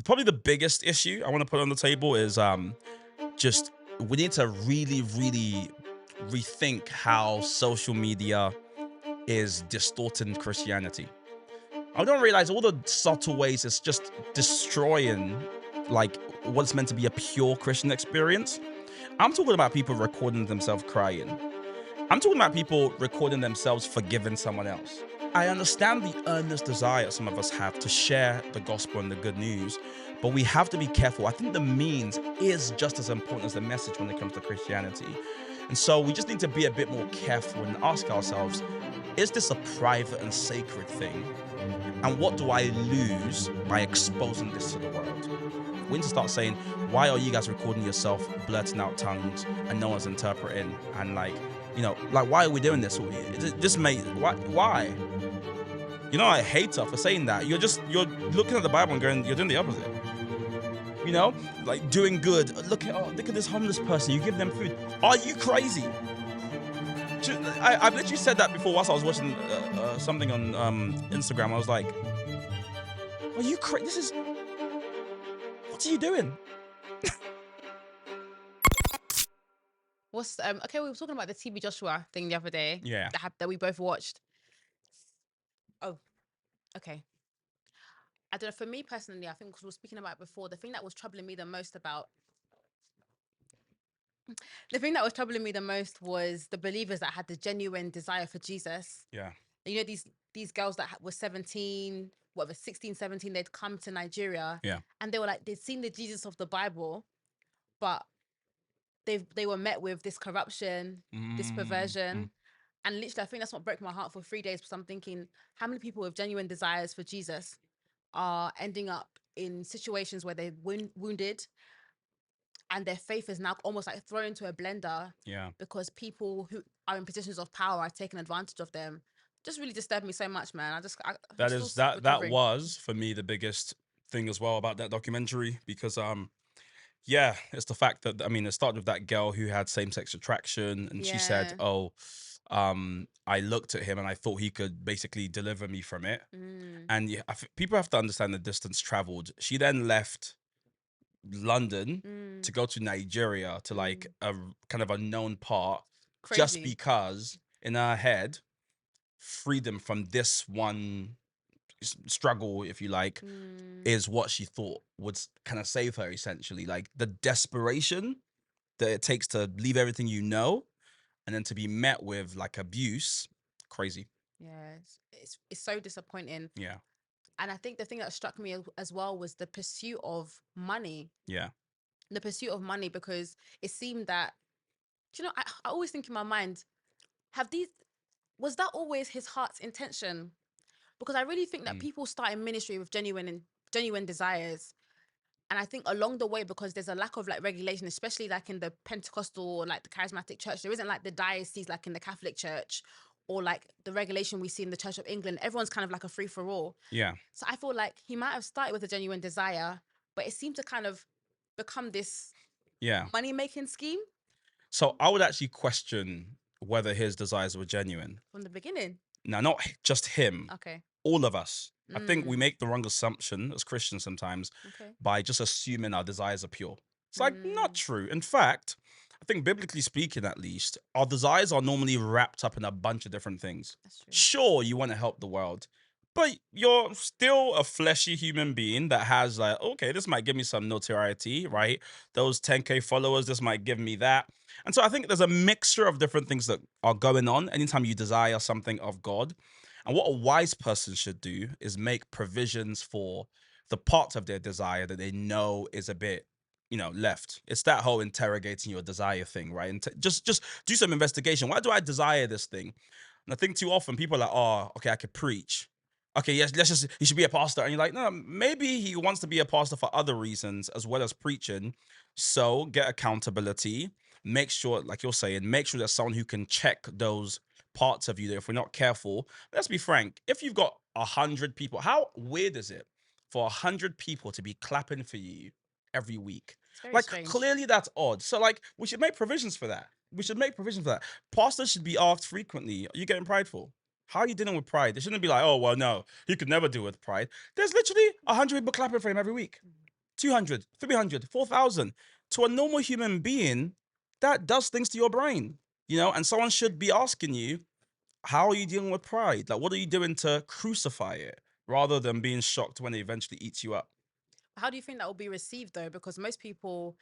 probably the biggest issue I want to put on the table is just we need to really, really rethink how social media is distorting Christianity. I don't realize all the subtle ways it's just destroying like what's meant to be a pure Christian experience. I'm talking about people recording themselves crying. I'm talking about people recording themselves forgiving someone else. I understand the earnest desire some of us have to share the gospel and the good news, but we have to be careful. I think the means is just as important as the message when it comes to Christianity. And so we just need to be a bit more careful and ask ourselves, is this a private and sacred thing? And what do I lose by exposing this to the world? We need to start saying, why are you guys recording yourself blurting out tongues and no one's interpreting? And like, like why are we doing this? This may why? I hate her for saying that. You're looking at the Bible and going, you're doing the opposite. Like doing good. Look at this homeless person. You give them food. Are you crazy? I've literally said that before whilst I was watching something on Instagram. I was like, are you crazy? What are you doing? What's okay? We were talking about the TB Joshua thing the other day. Yeah. That we both watched. Oh, okay. I don't know. For me personally, I think because we were speaking about it before, the thing that was troubling me the most was the believers that had the genuine desire for Jesus. Yeah. These girls that were 17, whatever, 16, 17, they'd come to Nigeria, Yeah. and they were like, they'd seen the Jesus of the Bible, but they were met with this corruption, this Mm. perversion. And literally, I think that's what broke my heart for 3 days, because I'm thinking, how many people with genuine desires for Jesus are ending up in situations where they're wounded, and their faith is now almost like thrown into a blender Yeah. because people who are in positions of power are taking advantage of them. Just really disturbed me so much, man. I'm That still is that recovering. was for me the biggest thing as well about that documentary because yeah, it's the fact that it started with that girl who had same-sex attraction and she said, Yeah. "Oh, I looked at him and I thought he could basically deliver me from it." Mm, And yeah, people have to understand the distance traveled. She then left London mm, to go to Nigeria to like mm. a kind of unknown part just Crazy. because in her head freedom from this one struggle, if you like, Mm, is what she thought would kind of save her essentially. Like the desperation that it takes to leave everything and then to be met with like abuse. Crazy. yeah. It's so disappointing. Yeah. And I think the thing that struck me as well was the pursuit of money. Yeah. The pursuit of money, because it seemed that, I always think in my mind, have these was that always his heart's intention? Because I really think that Mm. people start in ministry with genuine desires. And I think along the way, because there's a lack of like regulation, especially like in the Pentecostal or like the charismatic church, there isn't like the diocese like in the Catholic Church, or like the regulation we see in the Church of England. Everyone's kind of like a free for all. Yeah. So I feel like he might have started with a genuine desire, but it seemed to kind of become this Yeah. money making scheme So I would actually question whether his desires were genuine. from the beginning. Now, not just him, Okay. all of us. I think we Mm, make the wrong assumption as Christians sometimes okay. by just assuming our desires are pure. It's like not Mm, true. In fact, I think biblically speaking, at least, our desires are normally wrapped up in a bunch of different things. that's true. Sure, you want to help the world, but you're still a fleshy human being that has like, okay, this might give me some notoriety, right? Those 10K followers, this might give me that. And so I think there's a mixture of different things that are going on anytime you desire something of God. And what a wise person should do is make provisions for the parts of their desire that they know is a bit, left. It's that whole interrogating your desire thing, right? And just do some investigation. Why do I desire this thing? And I think too often people are like, oh, okay, I could preach. Okay, yes, he should be a pastor. And you're like, no, maybe he wants to be a pastor for other reasons as well as preaching. So get accountability. Make sure, like you're saying, make sure there's someone who can check those parts of you that if we're not careful, let's be frank, if you've got 100 people, how weird is it for 100 people to be clapping for you every week? It's very Like strange. clearly that's odd. So like we should make provisions for that. We should make provisions for that. Pastors should be asked frequently, are you getting prideful? How are you dealing with pride? They shouldn't be like, oh, well, no, he could never deal with pride. There's literally 100 people clapping for him every week. 200, 300, 4,000. To a normal human being, that does things to your brain, and someone should be asking you, how are you dealing with pride? Like, what are you doing to crucify it rather than being shocked when it eventually eats you up? How do you think that will be received though? Because most people,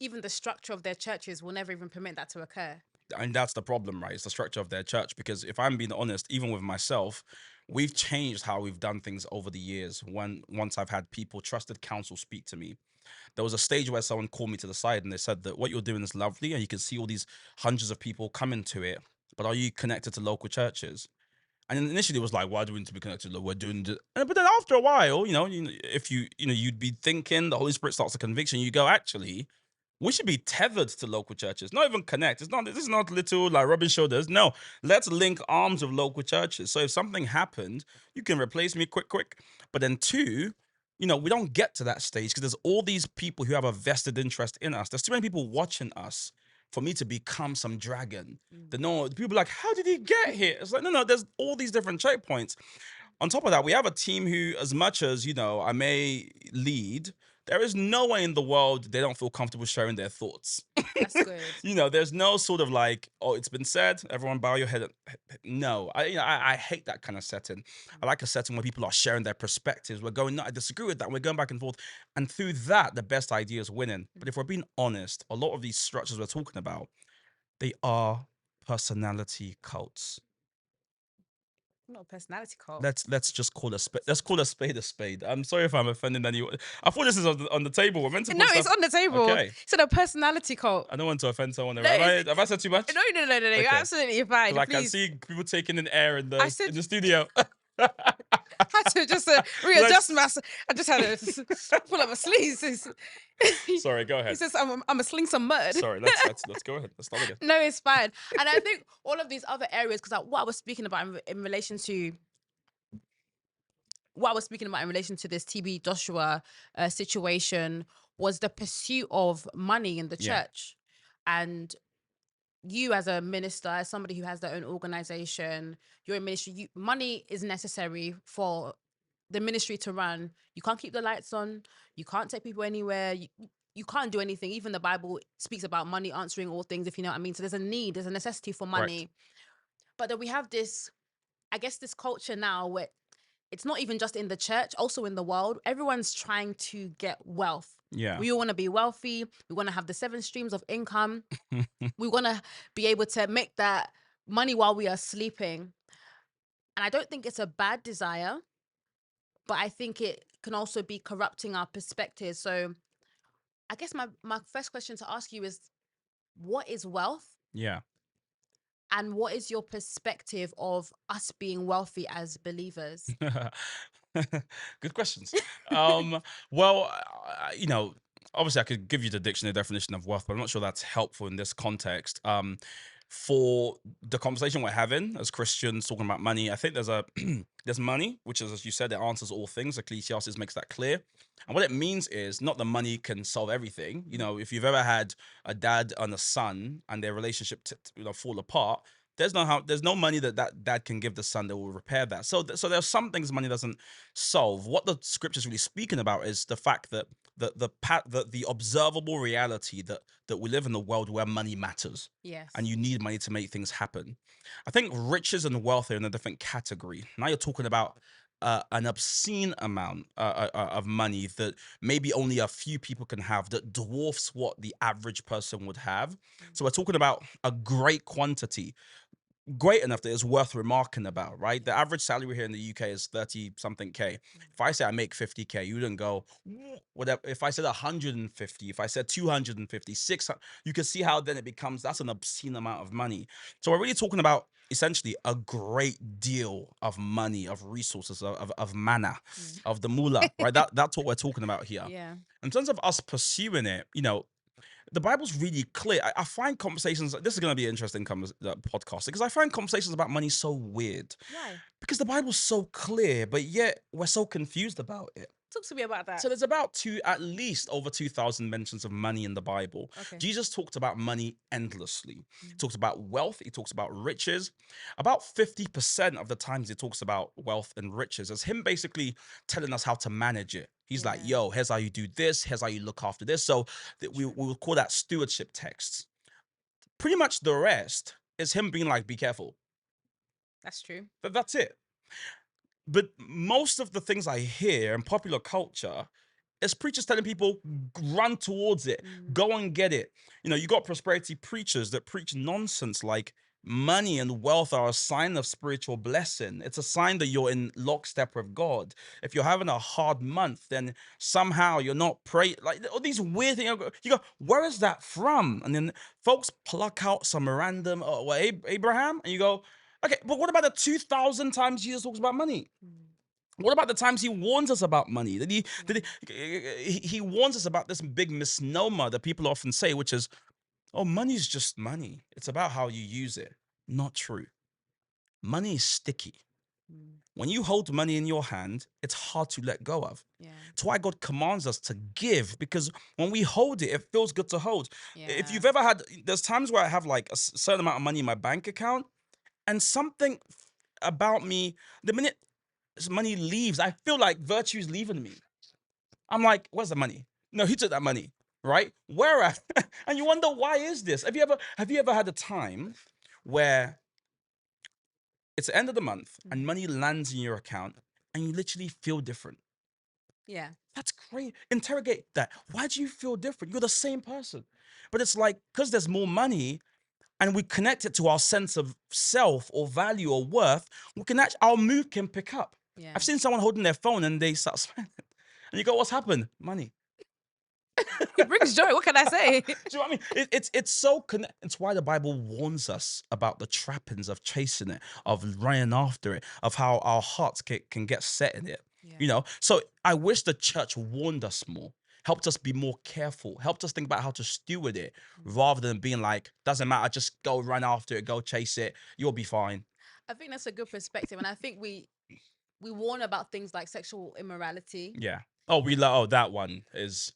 even the structure of their churches will never even permit that to occur. And that's the problem, right? It's the structure of their church. Because if I'm being honest, even with myself, we've changed how we've done things over the years. Once I've had people, trusted counsel, speak to me, there was a stage where someone called me to the side and they said that what you're doing is lovely and you can see all these hundreds of people coming to it, but are you connected to local churches? And then initially it was like, why do we need to be connected? We're doing this. But then after a while, if you'd be thinking, the Holy Spirit starts a conviction, you go, actually, we should be tethered to local churches, not even connect. This is not little like rubbing shoulders. No, let's link arms with local churches. So if something happened, you can replace me quick. But then two, we don't get to that stage because there's all these people who have a vested interest in us. There's too many people watching us for me to become some dragon. No, people are like, how did he get here? It's like, no, there's all these different checkpoints. On top of that, we have a team who, as much as, I may lead, there is no way in the world they don't feel comfortable sharing their thoughts. That's good. There's no sort of like, oh, it's been said, everyone bow your head. No, I hate that kind of setting. I like a setting where people are sharing their perspectives. We're going, no, I disagree with that. We're going back and forth. And through that, the best idea is winning. But if we're being honest, a lot of these structures we're talking about, they are personality cults. Not a personality cult. Let's just call let's call a spade a spade. I'm sorry if I'm offending anyone. I thought this is on the table. We're meant to No, put it's stuff. on the table. Okay. It's a personality cult. I don't want to offend someone. No, Have I said too much? No. You're Okay. absolutely fine. Because I can Please. see people taking in air in I the said- in the studio. Had to just readjust myself. I just had to pull up my sleeves. Sorry, go He ahead. says, I'm a sling some mud. Sorry, let's go ahead. Let's start again. No, it's fine. And I think all of these other areas, because what I was speaking about in relation to this TB Joshua situation was the pursuit of money in the Yeah. church. And you as a minister, as somebody who has their own organization, you're in ministry, money is necessary for the ministry to run. You can't keep the lights on. You can't take people anywhere. You can't do anything. Even the Bible speaks about money answering all things, if you know what I mean. So there's a necessity for money. But then we have this, I guess, this culture now where it's not even just in the church, also in the world. Everyone's trying to get wealth. Yeah. We all want to be wealthy. We want to have the 7 streams of income. We want to be able to make that money while we are sleeping. And I don't think it's a bad desire, but I think it can also be corrupting our perspective. So I guess my first question to ask you is, what is wealth? Yeah. And what is your perspective of us being wealthy as believers? Good questions. Well, obviously I could give you the dictionary definition of wealth, but I'm not sure that's helpful in this context. For the conversation we're having as Christians talking about money, I think there's money, which is, as you said, it answers all things. Ecclesiastes makes that clear. And what it means is not the money can solve everything. If you've ever had a dad and a son and their relationship fall apart, there's no money that dad can give the son that will repair that. So there's some things money doesn't solve. What the scripture's really speaking about is the fact that the observable reality that we live in a world where money matters. Yes. And you need money to make things happen. I think riches and wealth are in a different category. Now you're talking about an obscene amount of money that maybe only a few people can have, that dwarfs what the average person would have. So we're talking about a great quantity, great enough that it's worth remarking about, right? The average salary here in the UK is 30 something K. If I say I make 50K, you wouldn't go, whatever. If I said 150, if I said 250, 600, you can see how then it becomes, that's an obscene amount of money. So we're really talking about essentially a great deal of money, of resources, of mana, of the moolah, right? That's what we're talking about here. Yeah. In terms of us pursuing it, the Bible's really clear. I find conversations, this is going to be an interesting podcast, because I find conversations about money so weird. Why? Because the Bible's so clear, but yet we're so confused about it. Talk to me about that. So there's at least over 2,000 mentions of money in the Bible. Okay. Jesus talked about money endlessly. He Mm. talks about wealth. He talks about riches. About 50% of the times he talks about wealth and riches as him basically telling us how to manage it. He's like, Yeah. yo, here's how you do this. Here's how you look after this. So we will call that stewardship texts. Pretty much the rest is him being like, be careful. That's true. That's it. But most of the things I hear in popular culture is preachers telling people run towards it, go and get it. You know, you got prosperity preachers that preach nonsense like money and wealth are a sign of spiritual blessing. It's a sign that you're in lockstep with God. If you're having a hard month, then somehow you're not praying. Like all these weird things. You go, where is that from? And then folks pluck out some random, Abraham, and you go, okay, but what about the 2,000 times Jesus talks about money? What about the times he warns us about money? He warns us about this big misnomer that people often say, which is, oh, money's just money. It's about how you use it. Not true. Money is sticky. When you hold money in your hand, it's hard to let go of. Yeah. It's why God commands us to give, because when we hold it, it feels good to hold. If Yeah. you've ever had, there's times where I have like a certain amount of money in my bank account, and something about me, the minute money leaves, I feel like virtue is leaving me. I'm like, where's the money? No, he took that money, right? Where at? And you wonder, why is this? Have you ever had a time where it's the end of the month and money lands in your account and you literally feel different? Yeah. That's great. Interrogate that. Why do you feel different? You're the same person. But it's like, because there's more money and we connect it to our sense of self or value or worth, we can actually, our mood can pick up. Yeah. I've seen someone holding their phone and they start smiling. And you go, what's happened? Money. It brings joy. What can I say? Do you know what I mean? It's so It's why the Bible warns us about the trappings of chasing it, of running after it, of how our hearts can get set in it. Yeah. You know? So I wish the church warned us more, helped us be more careful, helped us think about how to steward it, rather than being like, doesn't matter, just go run after it, go chase it, you'll be fine. I think that's a good perspective, and I think we warn about things like sexual immorality. Yeah. Oh, that one is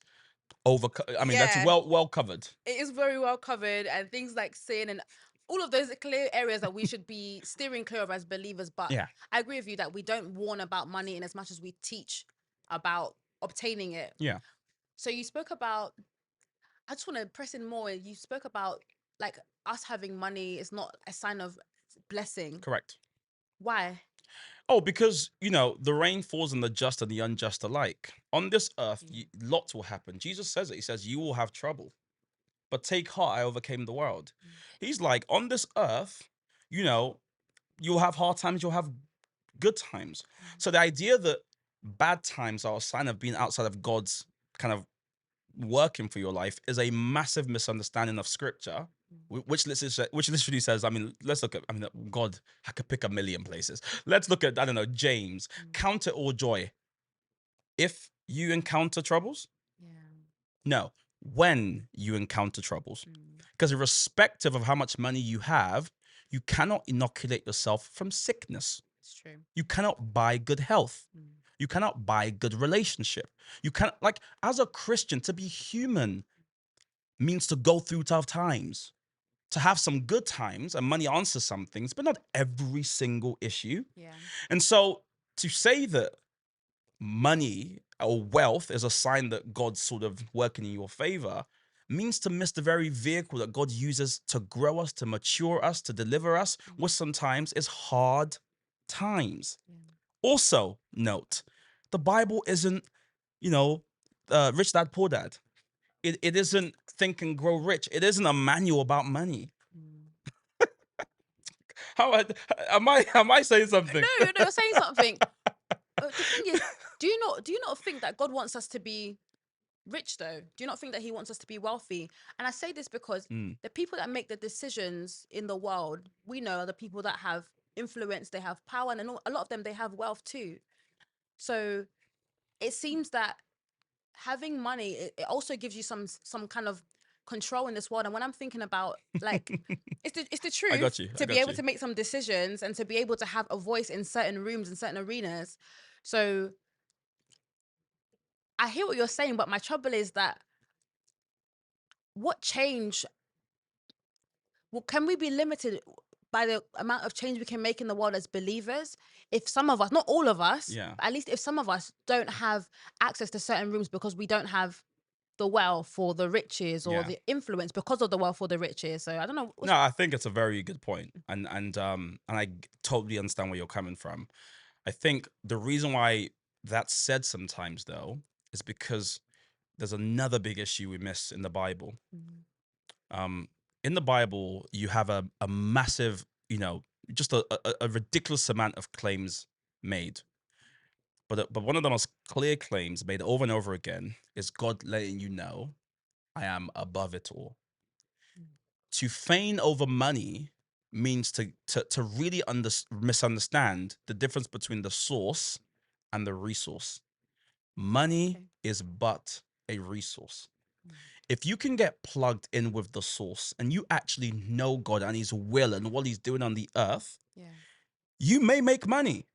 over. I mean, that's Yeah. well covered. It is very well covered, and things like sin and all of those are clear areas that we should be steering clear of as believers. But Yeah. I agree with you that we don't warn about money in as much as we teach about obtaining it. Yeah. So you spoke about, I just want to press in more. You spoke about like us having money is not a sign of blessing. Correct. Why? Oh, because, the rain falls on the just and the unjust alike. On this earth, lots will happen. Jesus says it. He says, you will have trouble. But take heart, I overcame the world. He's like, on this earth, you'll have hard times, you'll have good times. So the idea that bad times are a sign of being outside of God's kind of working for your life is a massive misunderstanding of scripture. Which literally says, I mean, let's look at, God, I could pick a million places. Let's look at, I don't know, James. Count it all joy if you encounter troubles. Yeah. No, when you encounter troubles. Because irrespective of how much money you have, you cannot inoculate yourself from sickness. It's true. You cannot buy good health. You cannot buy good relationship. You cannot, like, as a Christian, to be human means to go through tough times, to have some good times, and money answers some things, but not every single issue. Yeah. And so to say that money or wealth is a sign that God's sort of working in your favor means to miss the very vehicle that God uses to grow us, to mature us, to deliver us, which sometimes is hard times. Also, note, the Bible isn't, rich dad, poor dad. It isn't Think and Grow Rich. It isn't a manual about money. Am I saying something? No, you're saying something. The thing is, do you not think that God wants us to be rich though? Do you not think that he wants us to be wealthy? And I say this because the people that make the decisions in the world, we know, are the people that have influence, they have power, and a lot of them, they have wealth too. So it seems that having money, it also gives you some kind of control in this world. And when I'm thinking about, like, it's the truth. I got you. To be able to make some decisions and to be able to have a voice in certain rooms and certain arenas. So I hear what you're saying, but my trouble is that what change? Well, can we be limited by the amount of change we can make in the world as believers? If some of us, not all of us, Yeah. but at least if some of us don't have access to certain rooms because we don't have the wealth or the riches or Yeah. the influence because of the wealth or the riches. So I don't know. No, I think it's a very good point, and I totally understand where you're coming from. I think the reason why that's said sometimes though is because there's another big issue we miss in the Bible. Mm, Um, in the Bible, you have a massive, just a ridiculous amount of claims made. But one of the most clear claims made over and over again is God letting you know, I am above it all. mm, To feign over money means to really misunderstand the difference between the source and the resource. Money okay. is but a resource. Mm, If you can get plugged in with the source and you actually know God and his will and what he's doing on the earth, yeah. you may make money.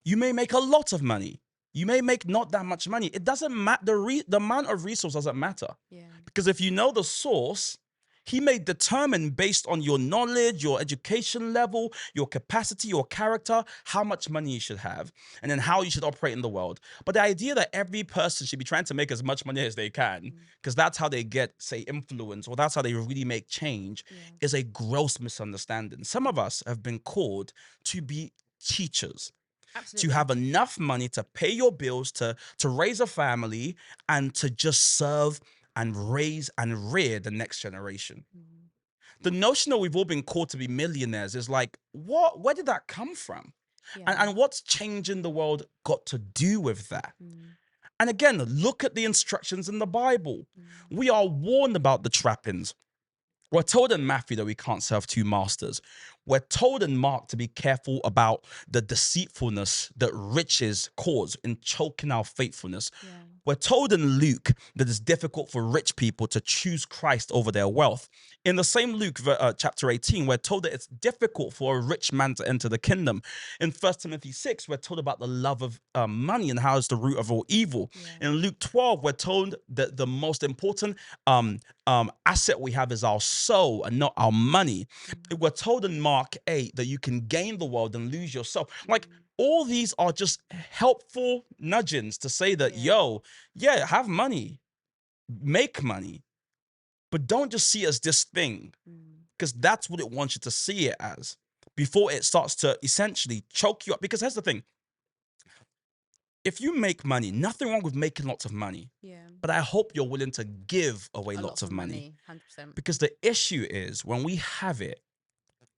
You may make a lot of money. You may make not that much money. It doesn't matter. The amount of resource doesn't matter. Yeah. Because if you know the source, he may determine based on your knowledge, your education level, your capacity, your character, how much money you should have, and then how you should operate in the world. But the idea that every person should be trying to make as much money as they can, Mm, because that's how they get, say, influence, or that's how they really make change, yeah. is a gross misunderstanding. Some of us have been called to be teachers, to Absolutely. have enough money to pay your bills, to raise a family, and to just serve and raise and rear the next generation. Mm, The notion that we've all been called to be millionaires is like, what? Where did that come from? yeah. And what's changing the world got to do with that? Mm, And again, look at the instructions in the Bible. mm, We are warned about the trappings. We're told in Matthew that we can't serve two masters. We're told in Mark to be careful about the deceitfulness that riches cause in choking our faithfulness. yeah. We're told in Luke that it's difficult for rich people to choose Christ over their wealth. In the same Luke chapter 18, we're told that it's difficult for a rich man to enter the kingdom. In 1 Timothy 6, we're told about the love of money and how it's the root of all evil. Yeah. In Luke 12, we're told that the most important asset we have is our soul and not our money. Mm, We're told in Mark 8 that you can gain the world and lose yourself. Like, mm, all these are just helpful nudgings to say that, yeah. yeah, have money, make money, but don't just see it as this thing, Mm, because that's what it wants you to see it as before it starts to essentially choke you up. Because here's the thing, if you make money, nothing wrong with making lots of money, yeah. but I hope you're willing to give away A lot lots of of money. money. 100%. Because the issue is when we have it,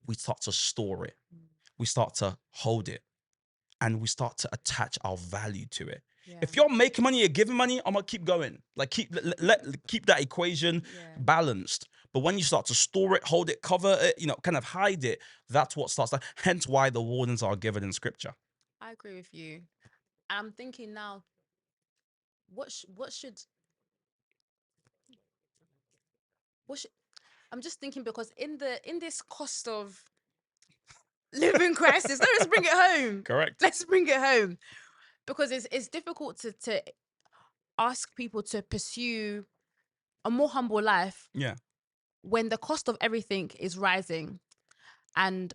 we start to store it, Mm, we start to hold it, and we start to attach our value to it. yeah. If you're making money, you're giving money, I'm gonna keep going. Like, keep that equation Yeah. balanced. But when you start to store it, hold it, cover it, kind of hide it, that's what starts to, hence why the warnings are given in scripture. I agree with you. I'm thinking now, what should what should I'm just thinking because in this cost of living crisis, let's bring it home. Correct. Let's bring it home. Because it's difficult to ask people to pursue a more humble life Yeah. when the cost of everything is rising. And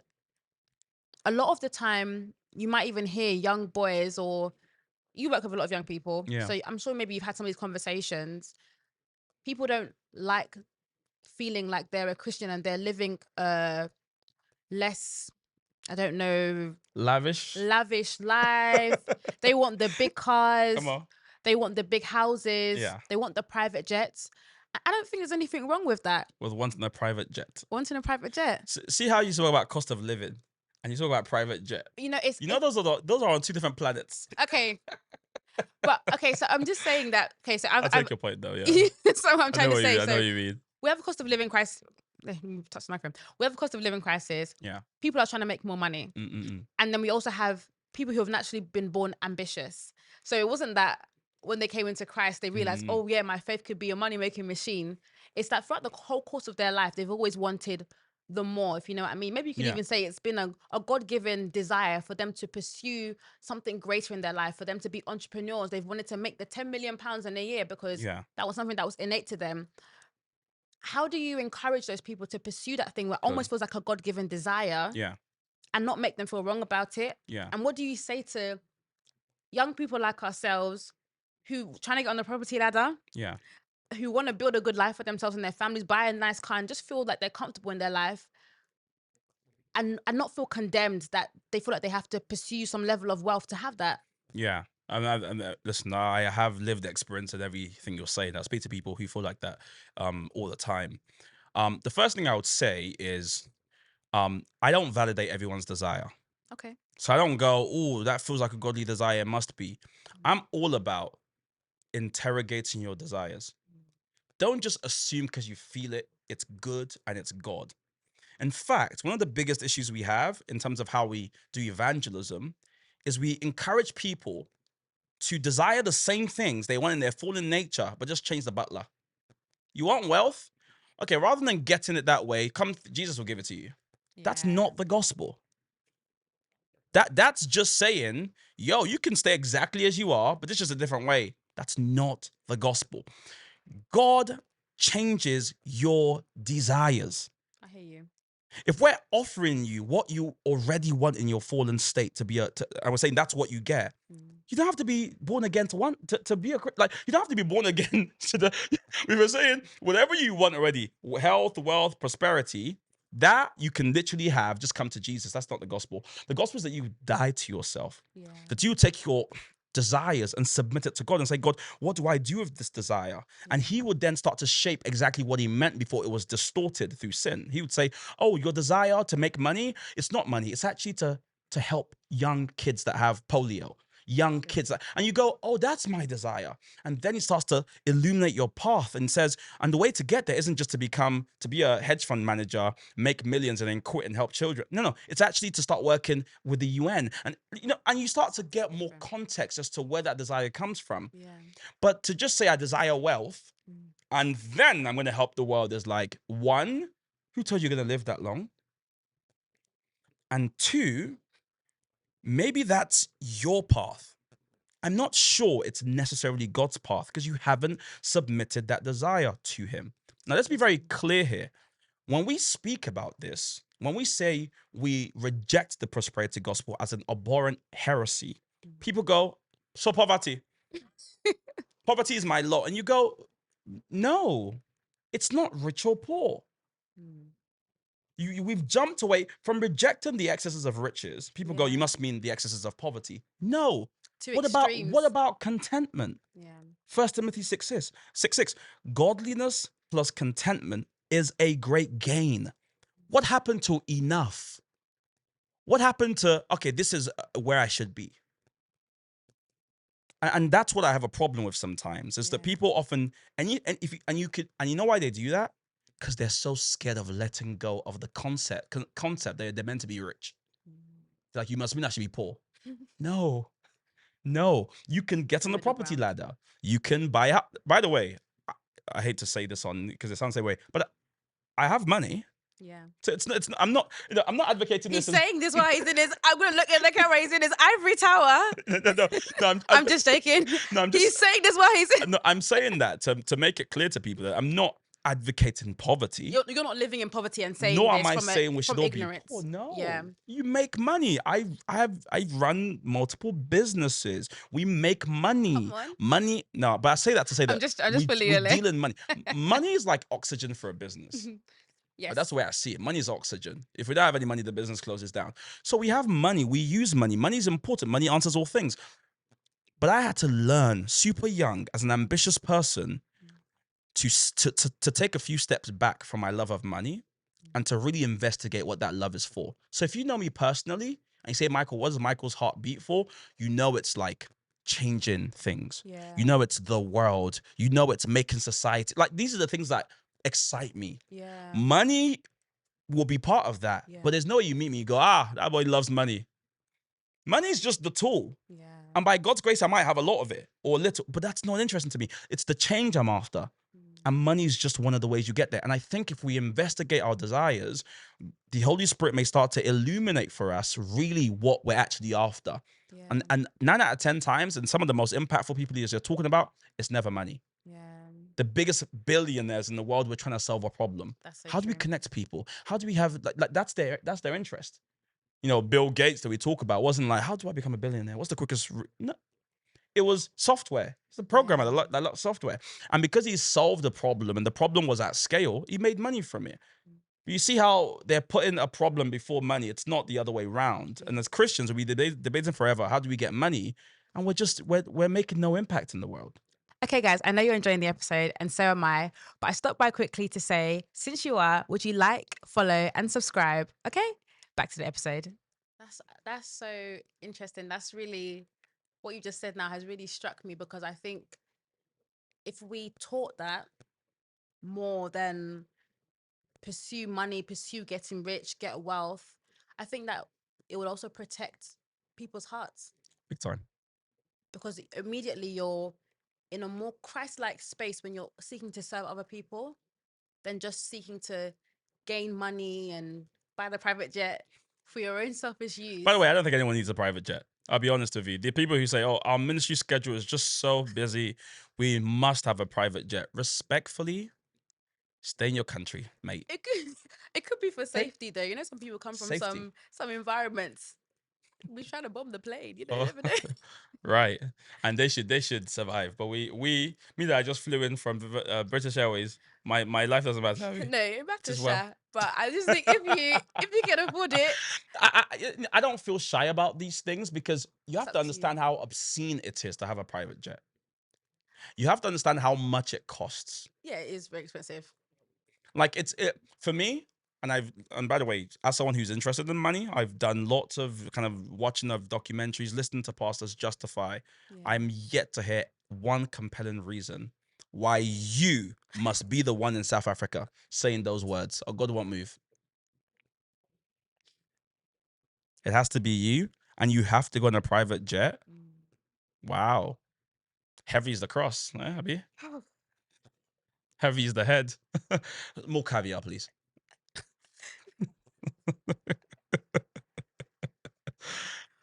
a lot of the time you might even hear young boys, or you work with a lot of young people, Yeah. so I'm sure maybe you've had some of these conversations. People don't like feeling like they're a Christian and they're living less, I don't know, Lavish. lavish life. They want the big cars, Come on. they want the big houses, Yeah. they want the private jets. I don't think there's anything wrong with that. With wanting a private jet. Wanting a private jet. See how you talk about cost of living and you talk about private jet. You know, it's Those are on two different planets. okay. But okay, so I'm just saying that. Okay, so I I've take your point though. Yeah. so what I'm I trying know to what you say. mean. I know So what you mean. we have a cost of living crisis. Touch the microphone. We have a cost of living crisis. Yeah. People are trying to make more money, Mm-mm-mm. and then we also have people who have naturally been born ambitious. So it wasn't that when they came into Christ they realized, Mm. oh yeah, my faith could be a money making machine. It's that throughout the whole course of their life they've always wanted the more, if you know what I mean. Maybe you could Yeah. even say it's been a God-given desire for them to pursue something greater in their life, for them to be entrepreneurs. They've wanted to make the 10 million pounds in a year because Yeah. that was something that was innate to them. How do you encourage those people to pursue that thing where it Good. almost feels like a God-given desire Yeah. and not make them feel wrong about it? Yeah. And what do you say to young people like ourselves who trying to get on the property ladder, Yeah. who want to build a good life for themselves and their families, buy a nice car and just feel like they're comfortable in their life, and not feel condemned that they feel like they have to pursue some level of wealth to have that? Yeah. Listen, I have lived experience in everything you're saying. I speak to people who feel like that all the time. The first thing I would say is I don't validate everyone's desire. Okay. So I don't go, oh, that feels like a godly desire, it must be. I'm all about interrogating your desires. Don't just assume because you feel it, it's good and it's God. In fact, one of the biggest issues we have in terms of how we do evangelism is we encourage people to desire the same things they want in their fallen nature, but just change the butler. You want wealth? Okay, rather than getting it that way, come, Jesus will give it to you. That's Yeah. not the gospel. That's just saying, yo, you can stay exactly as you are, but it's just a different way. That's not the gospel. God changes your desires. I hear you. If we're offering you what you already want in your fallen state to be I was saying that's what you get. You don't have to be born again to be like, you don't have to be born again to the, we were saying whatever you want already, health, wealth, prosperity, that you can literally have, just come to Jesus. That's not the gospel. The gospel is that you die to yourself. Yeah. That you take your desires and submit it to God and say, God, what do I do with this desire? And he would then start to shape exactly what he meant before it was distorted through sin. He would say, oh, your desire to make money, it's not money. It's actually to help young kids that have polio. Young kids and you go, oh, that's my desire. And then he starts to illuminate your path and says, and the way to get there isn't just to be a hedge fund manager, make millions and then quit and help children. No, it's actually to start working with the UN. And and you start to get more context as to where that desire comes from. Yeah. But to just say I desire wealth and then I'm going to help the world is like, one, who told you you're going to live that long? And two, maybe that's your path. I'm not sure it's necessarily God's path because you haven't submitted that desire to him. Now, let's be very clear here. When we speak about this, when we say we reject the prosperity gospel as an abhorrent heresy, people go, so poverty. Poverty is my lot. And you go, no, it's not rich or poor. We've jumped away from rejecting the excesses of riches. People go, you must mean the excesses of poverty. No. What about contentment? Yeah. 1 Timothy 6:6. Godliness plus contentment is a great gain. What happened to enough? What happened to, okay, this is where I should be? And that's what I have a problem with sometimes, is that people often, and you know why they do that? Because they're so scared of letting go of the concept that they're meant to be rich. Like, you must mean I should be poor. No, you can get on the property ladder. You can buy up. By the way, I hate to say this on because it sounds that way, but I have money. Yeah. So I'm not advocating He's this. saying this while he's in his, I'm going to look at the camera, he's in his ivory tower. No, I'm just joking. No, he's saying this while he's in. No, I'm saying that to make it clear to people that I'm not advocating poverty. You're not living in poverty and saying nor this am I from saying we should all be ignorance. poor. No. Yeah. You make money. I run multiple businesses. We make money. Come on. Money. No, but I say that to say that I'm just we fully deal in money. Money is like oxygen for a business. Yes. That's the way I see it. Money is oxygen. If we don't have any money, the business closes down. So we have money. We use money. Money is important. Money answers all things. But I had to learn super young as an ambitious person to take a few steps back from my love of money and to really investigate what that love is for. So if you know me personally and you say, Michael, what is Michael's heart beat for? You know it's like changing things. Yeah. You know it's the world. You know it's making society. Like, these are the things that excite me. Yeah. Money will be part of that. Yeah. But there's no way you meet me, you go, that boy loves money. Money is just the tool. Yeah. And by God's grace, I might have a lot of it or a little, but that's not interesting to me. It's the change I'm after. And money is just one of the ways you get there. And I think if we investigate our desires, the Holy Spirit may start to illuminate for us really what we're actually after. Yeah. And 9 out of 10 times, and some of the most impactful people you're talking about, it's never money. Yeah. The biggest billionaires in the world were trying to solve a problem. That's so How do we true. connect people? How do we have like that's their interest? You know, Bill Gates that we talk about wasn't like, how do I become a billionaire? What's the quickest? No, it was software. It's a programmer Yeah. that lot software, and because he solved the problem and the problem was at scale, he made money from it. But you see how they're putting a problem before money. It's not the other way around. And as Christians, we debating forever. How do we get money? And we're making no impact in the world. Okay, guys, I know you're enjoying the episode, and so am I. But I stopped by quickly to say, since you are, would you like, follow, and subscribe? Okay, back to the episode. That's so interesting. That's really what you just said now has really struck me, because I think if we taught that more than pursue money, pursue getting rich, get wealth, I think that it would also protect people's hearts, Big time. because immediately you're in a more Christ-like space when you're seeking to serve other people than just seeking to gain money and buy the private jet for your own selfish use. By the way, I don't think anyone needs a private jet. I'll be honest with you. The people who say, oh, our ministry schedule is just so busy, we must have a private jet. Respectfully, stay in your country, mate. It could be for safety though. You know, some people come from Safety. some environments. We trying to bomb the plane, you know. Oh. You never know. Right, and they should survive. But me that I just flew in from British Airways. My life doesn't matter. No, back to Just Sha. well. But I just think if you can afford it, I don't feel shy about these things, because you have It's to up to you. understand how obscene it is to have a private jet. You have to understand how much it costs. yeah, it is very expensive. Like for me, and by the way, as someone who's interested in money, I've done lots of kind of watching of documentaries, listening to pastors justify. Yeah. I'm yet to hear one compelling reason why you must be the one in South Africa saying those words. Oh, God won't move. It has to be you, and you have to go on a private jet. Wow. Heavy is the cross, eh, Abby? Heavy is the head. More caviar, please.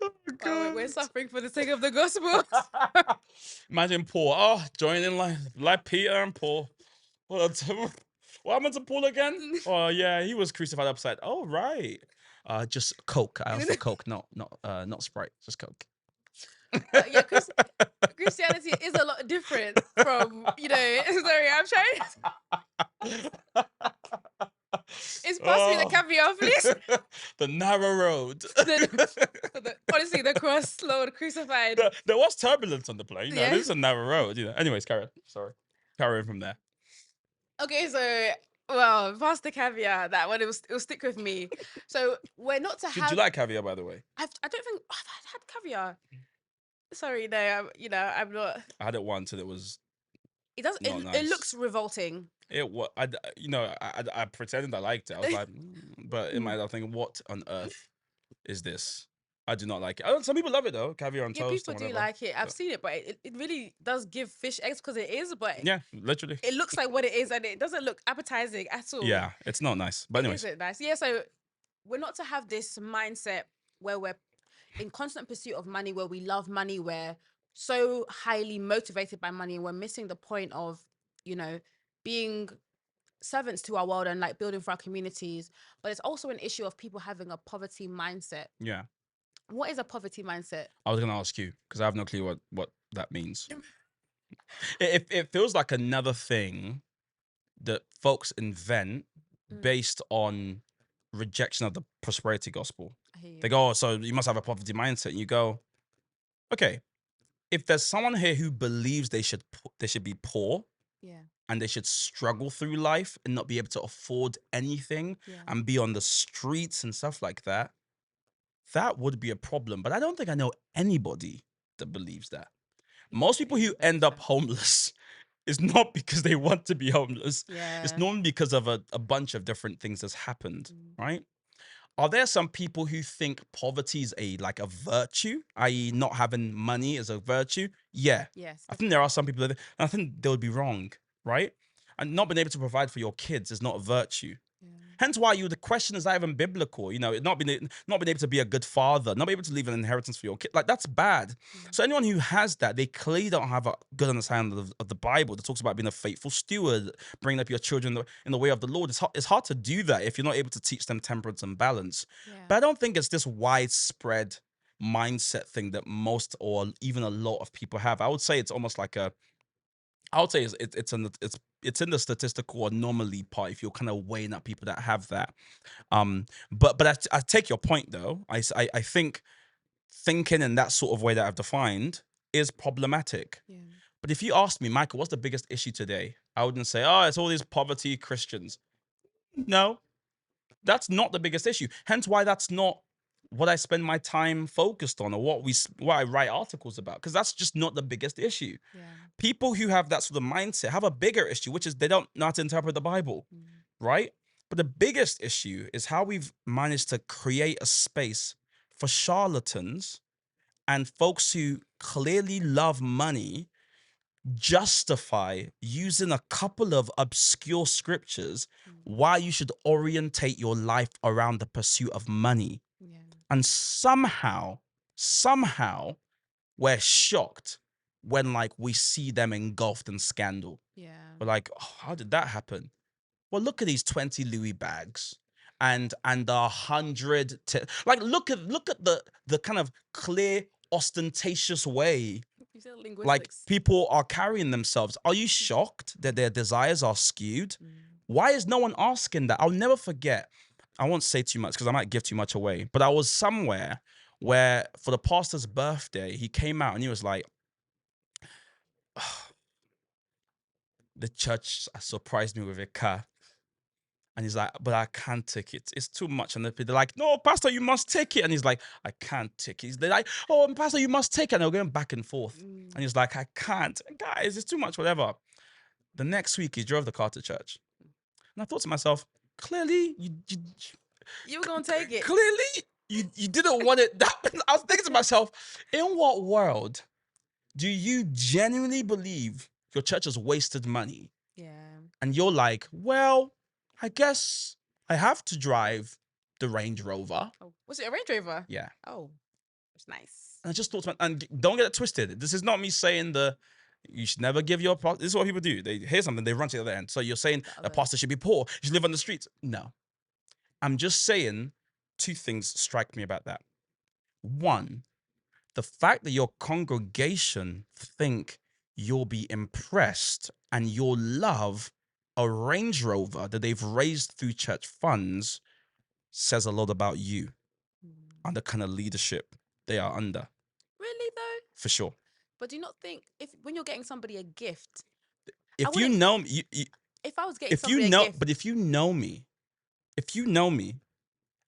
Oh, Wow, we're God. suffering for the sake of the gospel. Imagine Paul. Oh, join in like Peter and Paul. What happened to Paul again? Oh yeah, he was crucified upside. Oh right. Just Coke. I asked for Coke, not Sprite. Just Coke. Yeah, Christianity is a lot different from, sorry, I'm trying. It's pass me the caviar, please. The narrow road. Honestly, the cross, Lord, crucified. There was turbulence on the plane. Yeah. This is a narrow road. Anyways, carry on. Sorry. Carry on from there. Okay, so, well, past the caviar, that one, it'll stick with me. So we're not to Do have... you like caviar, by the way? I don't think I've had caviar. Sorry, no, I'm not... I had it once and it was It doesn't... not It nice. looks revolting. It was, I pretended I liked it. I was like, but in my head, I was thinking, what on earth is this? I do not like it. Some people love it though, caviar on Yeah, toast. people Or do whatever. like it. I've seen it, but it really does give fish eggs because it is, but Yeah, literally. it looks like what it is and it doesn't look appetizing at all. Yeah, it's not nice. But anyways, It isn't nice. Yeah, so we're not to have this mindset where we're in constant pursuit of money, where we love money, we're so highly motivated by money, and we're missing the point of, being servants to our world and like building for our communities. But it's also an issue of people having a poverty mindset. yeah. What is a poverty mindset? I was gonna ask you because I have no clue what that means. It feels like another thing that folks invent based on rejection of the prosperity gospel. I hear you. They go, oh, so you must have a poverty mindset. And you go, okay, if there's someone here who believes they should be poor, Yeah. and they should struggle through life and not be able to afford anything and be on the streets and stuff like that, that would be a problem. But I don't think I know anybody that believes that. Most people who end up homeless is not because they want to be homeless. Yeah. It's normally because of a bunch of different things that's happened, right? Are there some people who think poverty is a virtue, i.e. not having money is a virtue? Yeah. Yes. I think there are some people that, I think they would be wrong, right? And not being able to provide for your kids is not a virtue. Yeah. Hence why the question is not even biblical. Not being able to be a good father, not being able to leave an inheritance for your kid. Like, that's bad. So anyone who has that, they clearly don't have a good understanding of the Bible that talks about being a faithful steward, bringing up your children in the way of the Lord. It's hard to do that if you're not able to teach them temperance and balance. Yeah. But I don't think it's this widespread mindset thing that most or even a lot of people have. I would say it's almost like I would say it's in the statistical anomaly part if you're kind of weighing up people that have that. But I take your point though. I think thinking in that sort of way that I've defined is problematic. Yeah. But if you ask me, Michael, what's the biggest issue today? I wouldn't say, oh, it's all these poverty Christians. No, that's not the biggest issue. Hence why that's not what I spend my time focused on or what I write articles about, because that's just not the biggest issue. Yeah. People who have that sort of mindset have a bigger issue, which is they don't know how to interpret the Bible, right? But the biggest issue is how we've managed to create a space for charlatans and folks who clearly love money justify using a couple of obscure scriptures why you should orientate your life around the pursuit of money. Yeah. And somehow we're shocked when like we see them engulfed in scandal. Yeah. We're like, oh, how did that happen? Well, look at these 20 Louis bags and 100 like look at the kind of clear ostentatious way You said like linguistics. people are carrying themselves. Are you shocked that their desires are skewed? Why is no one asking that? I'll never forget. I won't say too much because I might give too much away, but I was somewhere where for the pastor's birthday, he came out and he was like, the church surprised me with a car. And he's like, but I can't take it. It's too much. And they're like, no, Pastor, you must take it. And he's like, I can't take it. They're like, oh, Pastor, you must take it. And they're going back and forth. And he's like, I can't. Guys, it's too much, whatever. The next week, he drove the car to church. And I thought to myself, clearly, You were going to take it. Clearly, you didn't want it. I was thinking to myself, in what world do you genuinely believe your church has wasted money? Yeah. And you're like, well, I guess I have to drive the Range Rover. Oh, was it a Range Rover? Yeah. Oh, it's nice. And I just thought, and don't get it twisted. This is not me saying you should never give your this is what people do. They hear something, they run to the other end. So you're saying a pastor should be poor, you should live on the streets. No. I'm just saying two things strike me about that. One, the fact that your congregation think you'll be impressed and you'll love a Range Rover that they've raised through church funds says a lot about you and the kind of leadership they are under. Really though? For sure. But do you not think when you're getting somebody a gift, if you know me, if I was getting somebody a gift, but if you know me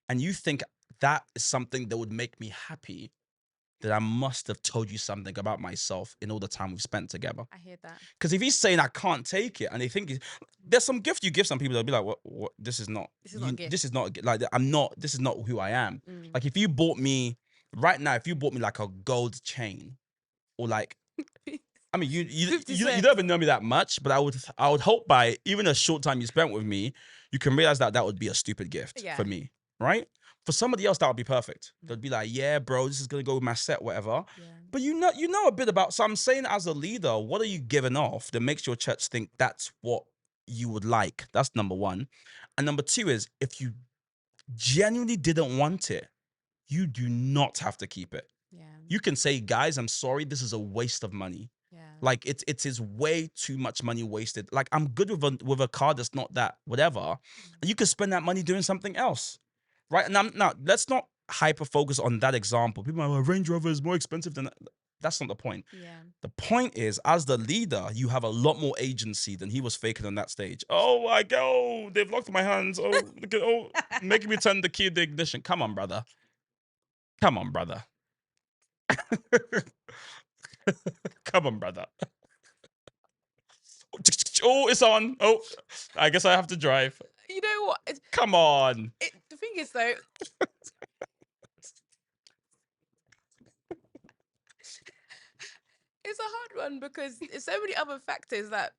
and you think that is something that would make me happy, then I must have told you something about myself in all the time we've spent together. I hear that. Because if he's saying I can't take it, and they think there's some gift you give some people, they'll be like, "What? This is not. This is not a gift. This is not like I'm not. This is not who I am." Like if you bought me right now, if you bought me like a gold chain, or like, I mean, you don't even know me that much, but I would hope by even a short time you spent with me, you can realize that would be a stupid gift for me, right? For somebody else, that would be perfect. They'd be like, yeah, bro, this is going to go with my set, whatever. Yeah. But you know a bit about, so I'm saying as a leader, what are you giving off that makes your church think that's what you would like? That's number one. And number two is, if you genuinely didn't want it, you do not have to keep it. Yeah. You can say, guys, I'm sorry, this is a waste of money. Yeah. Like it is way too much money wasted. Like I'm good with a car that's not that, whatever. And you can spend that money doing something else. Right now, let's not hyper focus on that example. People are like, Range Rover is more expensive than that. That's not the point. Yeah. The point is, as the leader, you have a lot more agency than he was faking on that stage. Oh, I go. They've locked my hands. Oh, look at, making me turn the key of the ignition. Come on, brother. Come on, brother. Come on, brother. Oh, it's on. Oh, I guess I have to drive. You know what? Come on. The thing is, though, it's a hard one because there's so many other factors that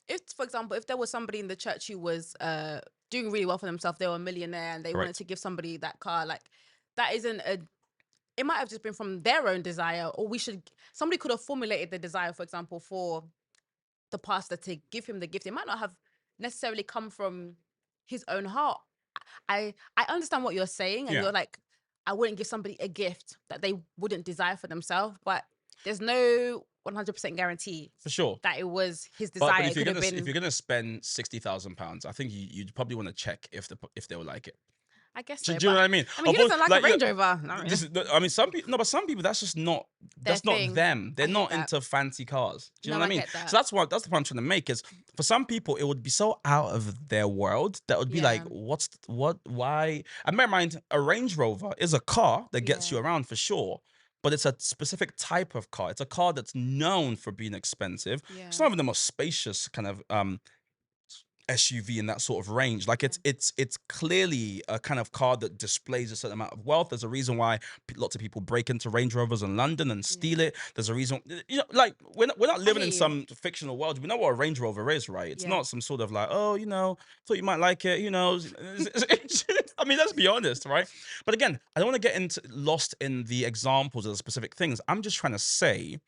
if, for example, if there was somebody in the church who was doing really well for themselves, they were a millionaire and they wanted Correct. to give somebody that car, like that isn't a. It might have just been from their own desire, or somebody could have formulated the desire, for example, for the pastor to give him the gift. It might not have necessarily come from his own heart. I understand what you're saying, and Yeah, you're like, I wouldn't give somebody a gift that they wouldn't desire for themselves, but there's no 100% guarantee for sure. that it was his But desire. if It you're could have gonna if been. you're gonna spend £60,000, I think you'd probably want to check if they will like it. I guess Do so, you know but what I mean? I mean, Of he course, doesn't like a like Range Rover. I mean, this is. I mean, some people. No, but some people that's just not. their That's not thing. them. They're I hear not that. into fancy cars. Do you know No, what I I mean? get that. So that's the point I'm trying to make. Is for some people it would be so out of their world that would be like, Yeah, what? Why? And bear in mind, a Range Rover is a car that gets yeah, you around for sure. But it's a specific type of car. It's a car that's known for being expensive. It's yeah, not even the most spacious kind of SUV in that sort of range. Like yeah, it's clearly a kind of car that displays a certain amount of wealth. There's a reason why lots of people break into Range Rovers in London and steal yeah. it. There's a reason, like we're not I living hear in you. some fictional world. We know what a Range Rover is, right? It's Yeah, not some sort of like, oh, thought you might like it. I mean, let's be honest, right? But again, I don't want to get into lost in the examples of the specific things. I'm just trying to say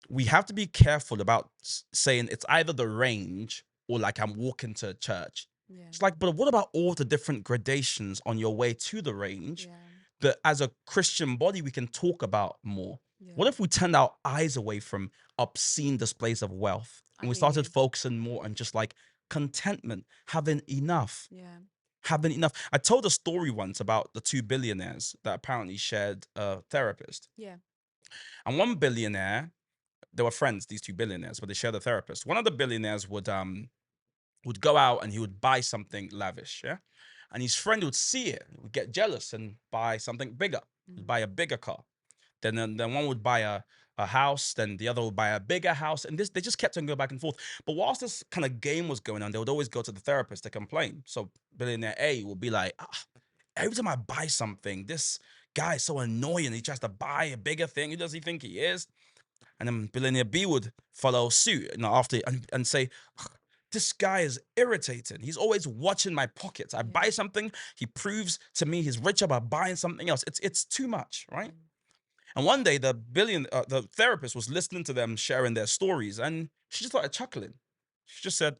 we have to be careful about saying it's either the range or like I'm walking to church. yeah, It's like, but what about all the different gradations on your way to the range yeah, that as a Christian body we can talk about more? yeah. What if we turned our eyes away from obscene displays of wealth I and we hear started you. focusing more on just like contentment, having enough? Yeah, Having enough. I told a story once about the two billionaires that apparently shared a therapist. yeah, And one billionaire, they were friends, these two billionaires, but they shared a therapist. One of the billionaires would go out and he would buy something lavish, yeah? And his friend would see it, would get jealous and buy something bigger, would mm, buy a bigger car. Then one would buy a house, then the other would buy a bigger house. And this they just kept on going back and forth. But whilst this kind of game was going on, they would always go to the therapist to complain. So billionaire A would be like, every time I buy something, this guy is so annoying. He tries to buy a bigger thing. Who does he think he is? And then billionaire B would follow suit, after and say, "Ugh, this guy is irritating. He's always watching my pockets. I buy yeah, something, he proves to me he's richer by buying something else. It's too much, right?" mm, And one day the therapist was listening to them sharing their stories, and she just started chuckling. She just said,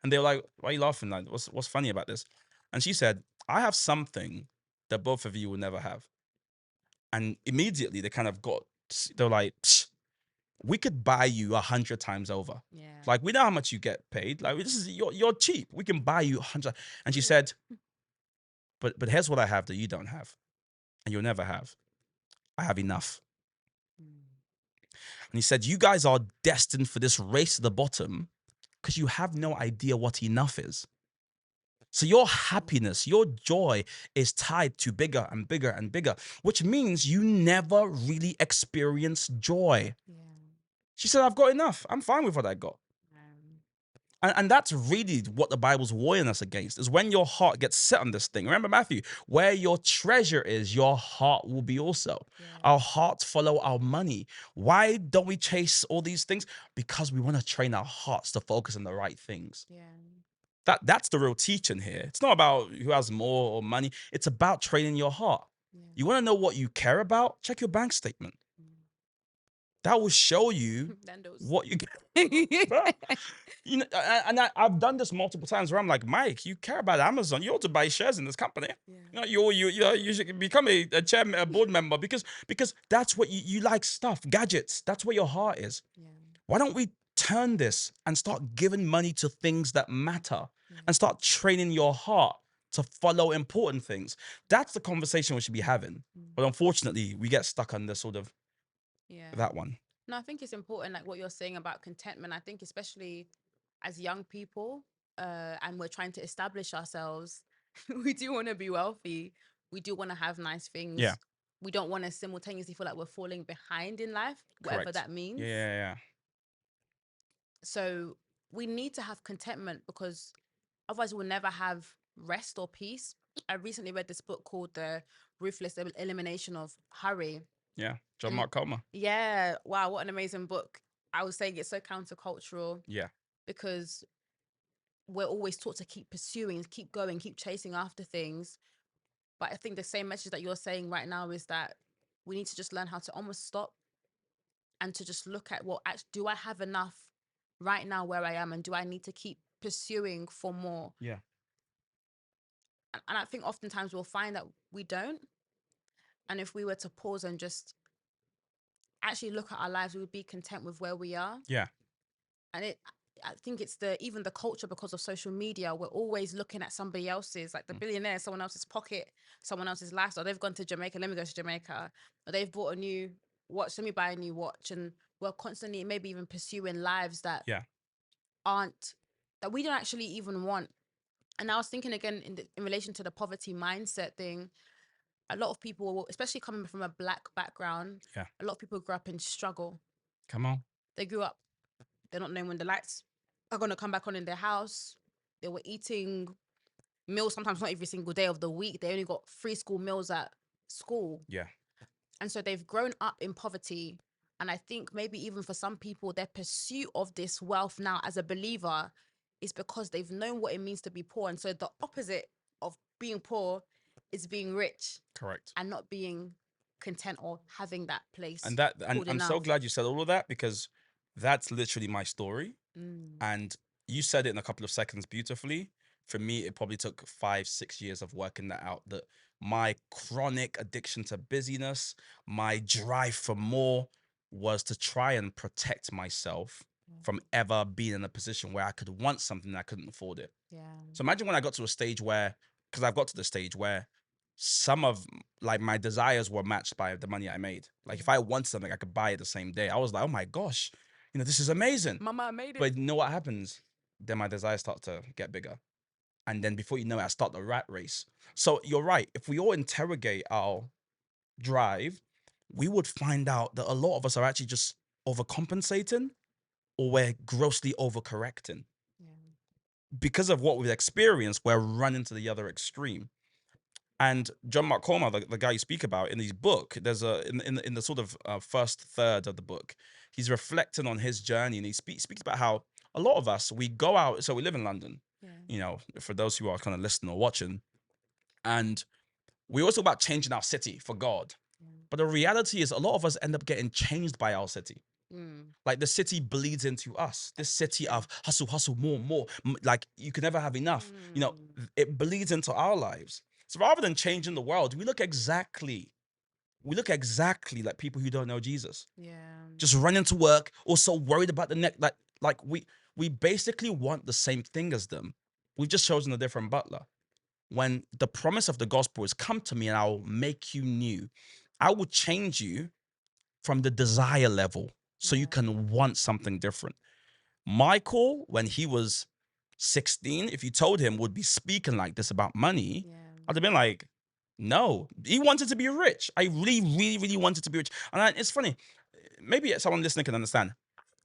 and they were like, "Why are you laughing? Like, what's funny about this?" And she said, "I have something that both of you will never have." And immediately they kind of they're like, we could buy you 100 times over. yeah. Like we know how much you get paid. Like this is you're cheap. We can buy you 100. And she said, but here's what I have that you don't have, and you'll never have. I have enough. Mm, And he said, you guys are destined for this race to the bottom because you have no idea what enough is. So your mm, happiness, your joy is tied to bigger and bigger and bigger, which means you never really experience joy. yeah. She said, I've got enough. I'm fine with what I got. Um, And that's really what the Bible's warning us against is when your heart gets set on this thing. Remember, Matthew, where your treasure is, your heart will be also. yeah, Our hearts follow our money. Why don't we chase all these things? Because we want to train our hearts to focus on the right things. yeah, That's the real teaching here. It's not about who has more or money. It's about training your heart. yeah. You want to know what you care about? Check your bank statement. Mm. That will show you Nando's. what you care. I've done this multiple times where I'm like, Mike, you care about Amazon. You ought to buy shares in this company. Yeah, You should become a chairman, a board member because that's what you like stuff, gadgets. That's where your heart is. yeah, Why don't we turn this and start giving money to things that matter yeah, and start training your heart to follow important things? That's the conversation we should be having. mm, But unfortunately, we get stuck on this sort of yeah. that one. No, I think it's important, like what you're saying about contentment. I think especially as young people, and we're trying to establish ourselves, we do want to be wealthy. We do want to have nice Yeah, things. We don't want to simultaneously feel like we're falling behind in life, whatever correct. that Yeah, means. yeah, yeah. So we need to have contentment because otherwise we'll never have rest or peace. I recently read this book called The Ruthless Elimination of Hurry. Yeah. John And Mark Comer. yeah, wow, what an amazing book. I was saying it's so countercultural Yeah. because we're always taught to keep pursuing, keep going, keep chasing after things. But I think the same message that you're saying right now is that we need to just learn how to almost stop and to just look at, well, actually, do I have enough right now where I am, and do I need to keep pursuing for more? Yeah. And I think oftentimes we'll find that we don't. And if we were to pause and just actually look at our lives, we would be content with where we are. Yeah. And I think it's even the culture, because of social media. We're always looking at somebody else's, like the billionaire, someone else's pocket, someone else's lifestyle. They've gone to Jamaica, let me go to Jamaica. Or they've bought a new watch, let me buy a new watch. And we're constantly maybe even pursuing lives that Yeah. aren't, that we don't actually even want. And I was thinking again in relation to the poverty mindset thing, a lot of people, especially coming from a Black background, Yeah. a lot of people grew up in struggle. Come on. They grew up, they're not knowing when the lights are going to come back on in their house. They were eating meals, sometimes not every single day of the week. They only got free school meals at school. Yeah. And so they've grown up in poverty. And I think maybe even for some people, their pursuit of this wealth now as a believer is because they've known what it means to be poor. And so the opposite of being poor is being rich Correct. and not being content or having that place And called I'm so enough. glad you said all of that, because that's literally my story. Mm, And you said it in a couple of seconds beautifully. For me, it probably took 5, 6 years of working that out. That my chronic addiction to busyness, my drive for more, was to try and protect myself from ever being in a position where I could want something and I couldn't afford it. yeah. So imagine when I got to a stage where, because I've got to the stage where some of like my desires were matched by the money I made. Like if I wanted something, I could buy it the same day. I was like, oh my gosh, this is amazing. Mama, I made it. But you know what happens? Then my desires start to get bigger. And then before you know it, I start the rat race. So you're right. If we all interrogate our drive, we would find out that a lot of us are actually just overcompensating, or we're grossly overcorrecting. Yeah. Because of what we've experienced, we're running to the other extreme. And John Mark Comer, the guy you speak about in his book, there's in the sort of first third of the book, he's reflecting on his journey, and he speaks about how a lot of us, we go out. So we live in London, Yeah. for those who are kind of listening or watching, and we also about changing our city for God. But the reality is, a lot of us end up getting changed by our city. Mm. Like the city bleeds into us. This city of hustle, hustle, more, more. Like you can never have enough. It bleeds into our lives. So rather than changing the world, we look exactly like people who don't know Jesus. Yeah. Just running to work, also worried about the next. Like we basically want the same thing as them. We've just chosen a different butler. When the promise of the gospel is, come to me and I'll make you new. I will change you from the desire level so you can want something different. Michael, when he was 16, if you told him would be speaking like this about money, Yeah. I'd have been like, no. He wanted to be rich. I really, really, really wanted to be rich. And it's funny, maybe someone listening can understand.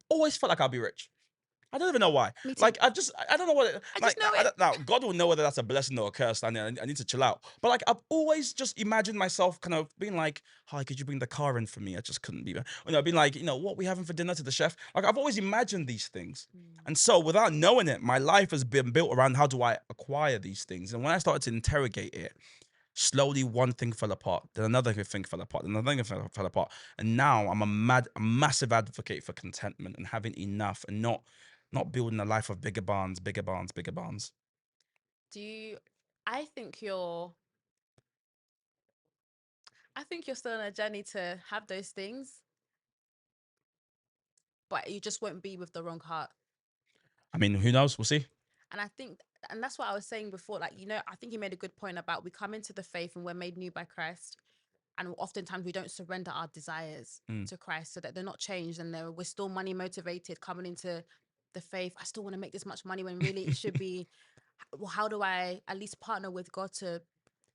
Always felt like I'll be rich. I don't even know why. Me too. Like I don't know what. I Like just know it. now, God will know whether that's a blessing or a curse. I need to chill out. But like I've always just imagined myself kind of being like, "Hi, could you bring the car in for me?" I just couldn't be. Being like, what we having for dinner to the chef. Like I've always imagined these things, and so without knowing it, my life has been built around how do I acquire these things. And when I started to interrogate it, slowly one thing fell apart, then another thing fell apart, then another thing fell apart, and now I'm a massive advocate for contentment and having enough, and not building a life of bigger barns, bigger barns, bigger barns. I think you're still on a journey to have those things, but you just won't be with the wrong heart. I mean, who knows? We'll see. And I think, and that's what I was saying before, like, I think you made a good point about we come into the faith and we're made new by Christ. And oftentimes we don't surrender our desires to Christ so that they're not changed, and we're still money motivated coming into the faith. I still want to make this much money when really it should be, well, how do I at least partner with God to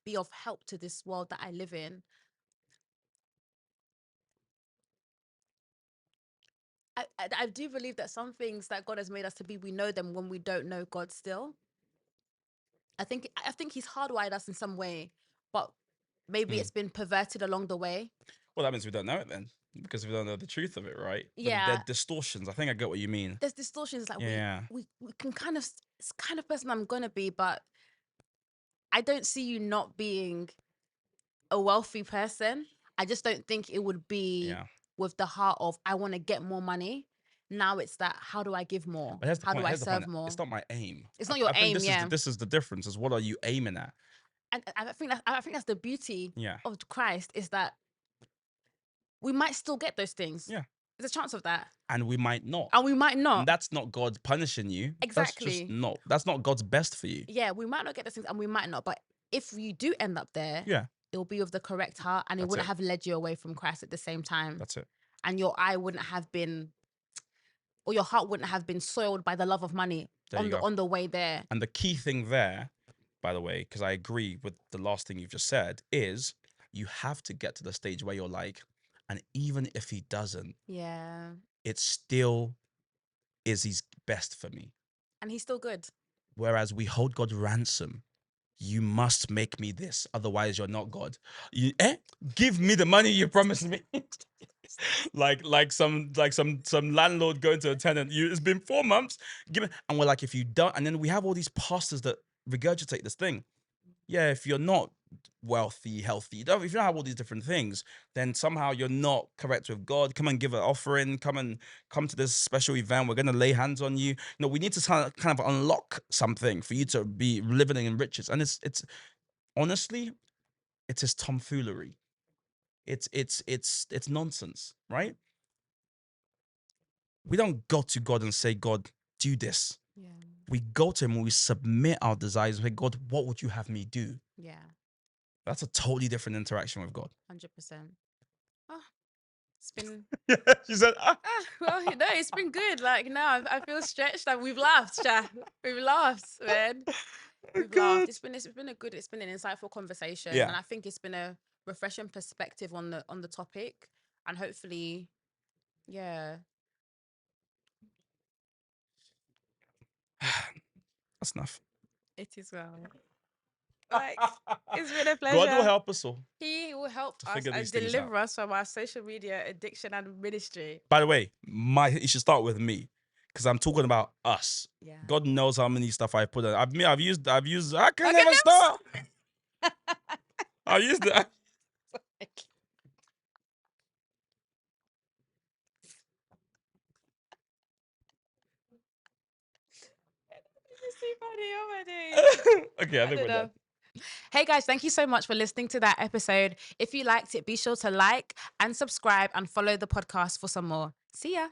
be of help to this world that I live in? I do believe that some things that God has made us to be, we know them when we don't know God still. I think he's hardwired us in some way, but maybe it's been perverted along the way. Well, that means we don't know it then. Because we don't know the truth of it, right? Yeah. They're distortions. I think I get what you mean. There's distortions. Like Yeah. we can kind of, it's kind of person I'm gonna be, but I don't see you not being a wealthy person. I just don't think it would be Yeah. with the heart of I want to get more money. Now it's that, how do I give more? But here's the How point. do I Here's the serve point. more? It's not my aim. It's not your I think aim, yeah. this is the difference. Is what are you aiming at? And I think that's the beauty Yeah. of Christ, is that we might still get those things. Yeah. There's a chance of that. And we might not. And we might not. And that's not God punishing you. Exactly. That's not God's best for you. Yeah, we might not get those things and we might not. But if you do end up there, Yeah. it'll be with the correct heart, and it That's wouldn't it. have led you away from Christ at the same time. That's it. And your eye wouldn't have been, or your heart wouldn't have been soiled by the love of money on the way there. And the key thing there, by the way, because I agree with the last thing you've just said, is you have to get to the stage where you're like, and even if he doesn't, Yeah. it still is his best for me. And he's still good. Whereas we hold God ransom. You must make me this, otherwise you're not God. Give me the money you promised me. like some landlord going to a tenant. It's been 4 months. Give me, and we're like, if you don't, and then we have all these pastors that regurgitate this thing. Yeah, if you're not wealthy, healthy, if you don't have all these different things, then somehow you're not correct with God. Come and give an offering. Come to this special event. We're gonna lay hands on you. No, we need to kind of unlock something for you to be living in riches. And it's honestly, it's just tomfoolery. It's nonsense, right? We don't go to God and say, God, do this. Yeah. We go to him and we submit our desires and say, God, what would you have me do? Yeah. That's a totally different interaction with God. 100%. Oh, it's been. She said, well, no, it's been good. Like, now I feel stretched. Like, we've laughed, Sha. We've laughed, man. We've laughed. It's been an insightful conversation. Yeah. And I think it's been a refreshing perspective on the topic. And hopefully, yeah. That's enough. It is well. Like, it's been a pleasure. God will help us all. He will help us figure and these things deliver out. us from our social media addiction and ministry. By the way, you should start with me, because I'm talking about us. Yeah. God knows how many stuff I put in. I've used. I can Okay, never next. stop. I've used it. Okay, I think we're done. Hey guys, thank you so much for listening to that episode. If you liked it, be sure to like and subscribe and follow the podcast for some more. See ya.